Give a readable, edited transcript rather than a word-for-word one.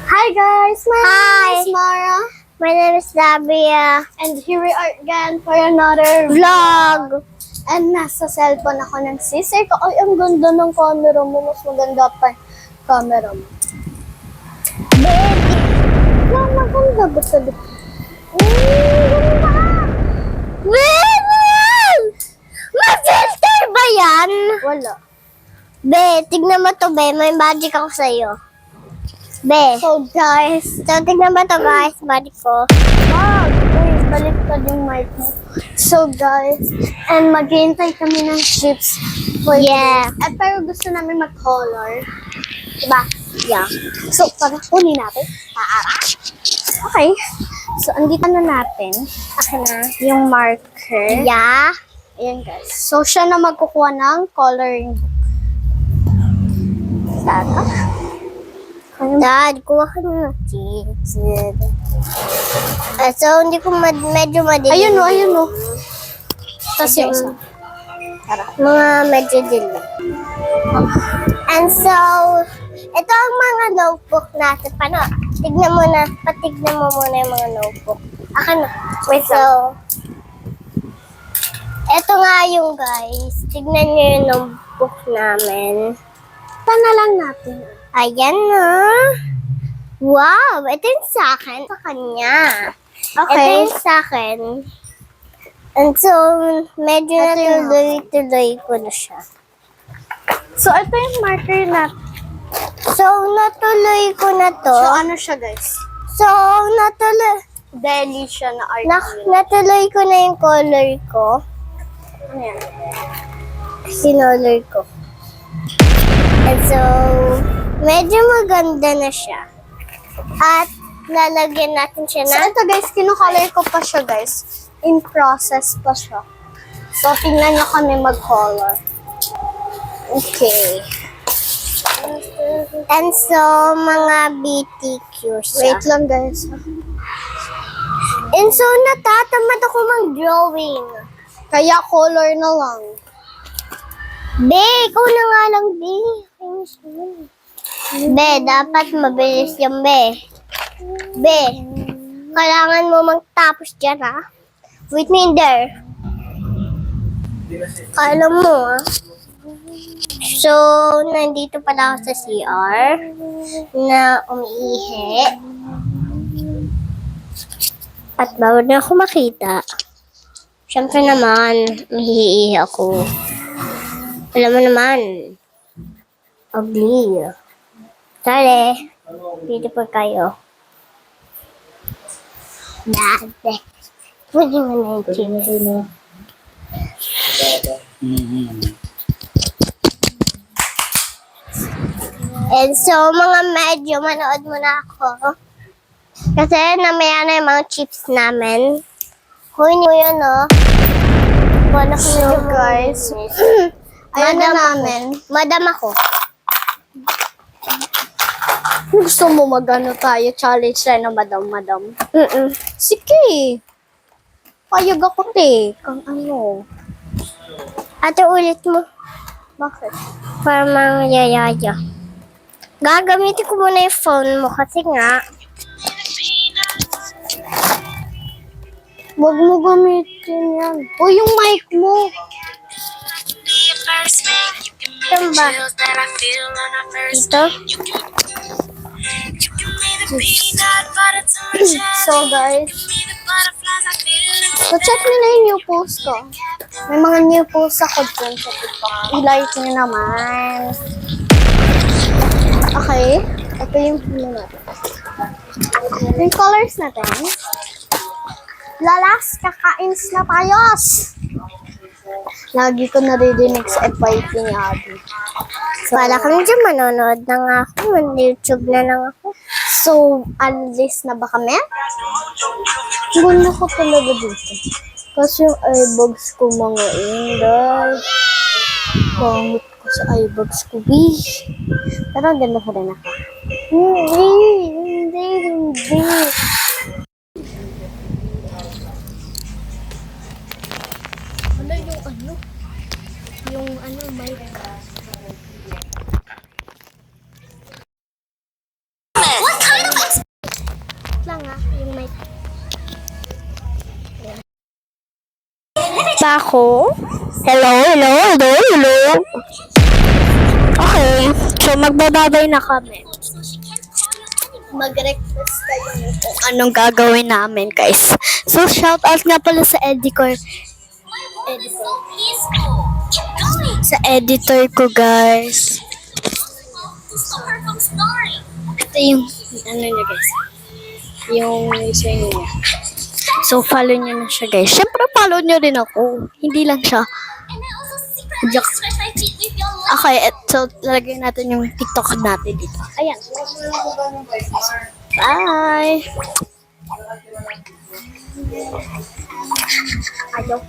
Hi guys, my name is Mara. My name is Labia. And here we are again for another Vlog. And nasa cellphone ako ng sister ko. Ay, ang ganda ng camera mo. Mas maganda pa yung camera mo. Baby. Wow, maganda ba sabi? Ganda. Baby! May filter ba yan? Wala. Be, tignan mo to, be. May magic ako sa'yo. Be. So guys, Tignan mo to, guys. Magic ko. wait, baliktad yung mic mo. So guys, and maghihintay kami ng chips for Yeah. this. At pero gusto namin mag-color. Diba? Yeah. So, para kunin natin. Okay. So, andito na natin. Akin na. Yung marker. Yeah. Ayan guys. So, siya na magkukuha ng coloring book. Tara. Dad, kuha ka na ng chips. So, hindi ko medyo madilim. Ayun o, ayun o. Tapos yung isa. Mga medyo dilim. And so, ito ang mga notebook natin. Paano? Tignan mo na. Patignan mo muna yung mga notebook. Akin na. Wait So, ito nga yung guys. Tignan nyo yung notebook namin. na lang natin. Ayan na. Wow! Ito yung sa akin. Sa kanya. Ito Okay. yung sa akin. And so, medyo Ito yung natuloy-tuloy ko na siya. So, ito yung marker natin. So, natuloy ko na to. So, ano siya guys? So, natuloy, Deli siya na art. natuloy ko na yung color ko. Ano yan? Sinolor ko. And so, medyo maganda na siya. At, lalagyan natin siya So, na. ito guys, kinukolor ko pa siya guys. In process pa siya. So, tingnan nyo kami mag-color. Okay. And so, mga BTQ siya. Wait lang guys. And so, natatamad ako mag-drawing. Kaya color na lang. Be, ikaw na nga lang, Be. Be, dapat mabilis yung Be. Be, kailangan mo magtapos dyan, ha? Wait me in there. Kala mo, ha? So, nandito pala ako sa CR na umiihi. At bawal na ako makita. Siyempre naman, mahihihi ako. Alam mo naman, ugly. Sorry, beautiful kayo. Dati. Pwede mo na yung chips. And so, mga medyo manood muna ako. Kasi namaya na yung mga chips namin. Kunin mo yun, oh. Wala ko So, guys, ayan na namin. Madam ako. Gusto mo magano tayo? Challenge tayo na madam. Sige. Payag ako, te. Kang ano. Ate, ulit mo. Bakit? Para mga yayaya. Gagamitin ko muna yung phone mo kasi nga. Huwag mo gamitin yan. O, yung mic mo. Saan ba? Dito? So, guys. So, check nyo na yung new post ko. May mga new posts ako dyan sa TikTok. I-like nyo naman. Okay. Ito yung ano natin. Yung colors natin. Lalas, kakains na tayos! Lagi ko naririnig sa FYP ni Abby. Wala kami dyan, manonood na nga ako. YouTube na lang ako. So, alis na ba kami? Gulo ko talaga dito. Kasi yung eyebags ko mga inday. Pangit ko sa eyebags ko, bish. Pero ganda ko rin ako. Hindi. Ano yung ano? Yung ano, may... What kind of lang yung may... Bako? Hello? Okay, so magbababay na kami. Mag-request kayo kung anong gagawin namin, guys. So, shout out nga pala sa editor. Sa editor ko, guys. Ito yung, ano niya, guys. Yung username niya. So, follow niyo na siya, guys. Siyempre, follow niyo rin ako. Hindi lang siya. Joke. Okay, so, lagyan natin yung TikTok natin dito. Ayan. Bye! Ayaw.